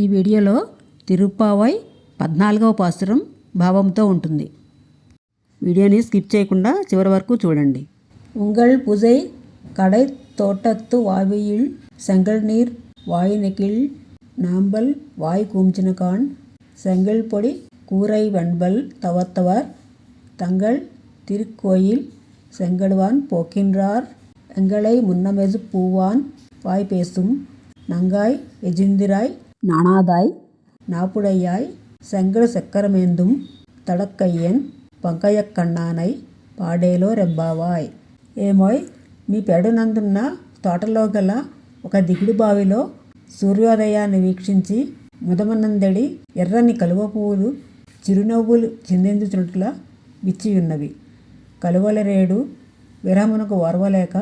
ఈ వీడియోలో తిరుప్పావై 14వ పాసురం భావంతో ఉంటుంది. వీడియోని స్కిప్ చేయకుండా చివరి వరకు చూడండి. உங்கள் புஜை கடை தோட்டத்து வாவியில் செங்கல் நீர் வாய் நெகிழ் நாம்பல் வாய் கூம்ச்சினகான் செங்கல் பொடி கூரை வெண்பல் தவத்தவர் தங்கள் திருக்கோயில் செங்கடுவான் போக்கின்றார் எங்களை முன்னமெது பூவான் வாய் பேசும் நங்காய் எஜிந்திராய் நாணாதாய் நாப்புடையாய் செங்கல் சக்கரமேந்தும் తడక్కయ్యన్ పంకయ్యకన్నానై పాడేలో రెబ్బావాయ్. ఏమోయ్, మీ పెడునందున్న తోటలో గల ఒక దిగుడు బావిలో సూర్యోదయాన్ని వీక్షించి ముదమనందడి ఎర్రని కలువ పువ్వులు చిరునవ్వులు చిందించుచున్నట్లా విచ్చియున్నవి. కలువల రేడు విరహమునకు ఓర్వలేక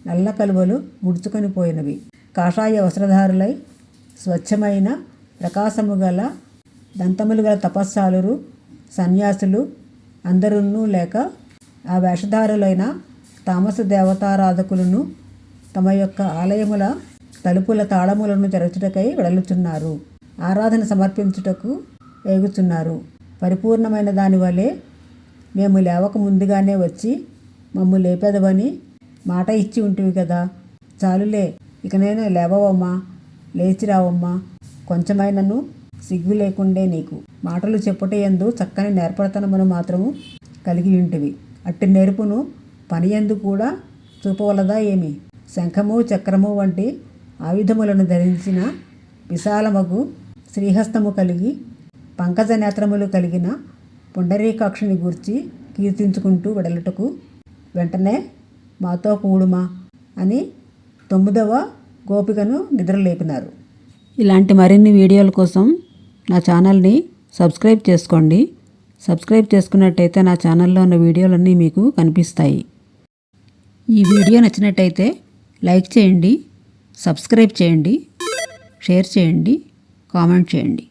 నల్ల కలువలు ముడుచుకొని పోయినవి. కాషాయ వస్త్రధారులై స్వచ్ఛమైన ప్రకాశము గల దంతములు గల తపస్సాలురు సన్యాసులు అందరున్నూ లేక ఆ వేషధారులైన తామస దేవతారాధకులను తమ యొక్క ఆలయముల తలుపుల తాళములను తెరచుటకై వెడలుచున్నారు. ఆరాధన సమర్పించుటకు ఏగుచున్నారు. పరిపూర్ణమైన దాని వలె మేము లేవక ముందుగానే వచ్చి మమ్ము లేపెదవని మాట ఇచ్చి ఉంటివి కదా. చాలులే, ఇక నేను లేవవమ్మా, లేచిరావమ్మా. కొంచెమైనను సిగ్గు లేకుండే నీకు మాటలు చెప్పుటయందు చక్కని నేర్పడతనమును మాత్రము కలిగి ఉంటివి. అట్టి నేర్పును పని యందు కూడా చూపవలదా ఏమి? శంఖము చక్రము వంటి ఆయుధములను ధరించిన విశాలమగు శ్రీహస్తము కలిగి పంకజ నేత్రములు కలిగిన పుండరీకాక్షుని గూర్చి కీర్తించుకుంటూ వెడలుటకు వెంటనే మాతో కూడుమా అని 9వ గోపికను నిద్రలేపినారు. ఇలాంటి మరిన్ని వీడియోల కోసం నా ఛానల్ని సబ్స్క్రైబ్ చేసుకోండి. సబ్స్క్రైబ్ చేసుకున్నట్టయితే నా ఛానల్లో ఉన్న వీడియోలన్నీ మీకు కనిపిస్తాయి. ఈ వీడియో నచ్చినట్టయితే లైక్ చేయండి, సబ్స్క్రైబ్ చేయండి, షేర్ చేయండి, కామెంట్ చేయండి.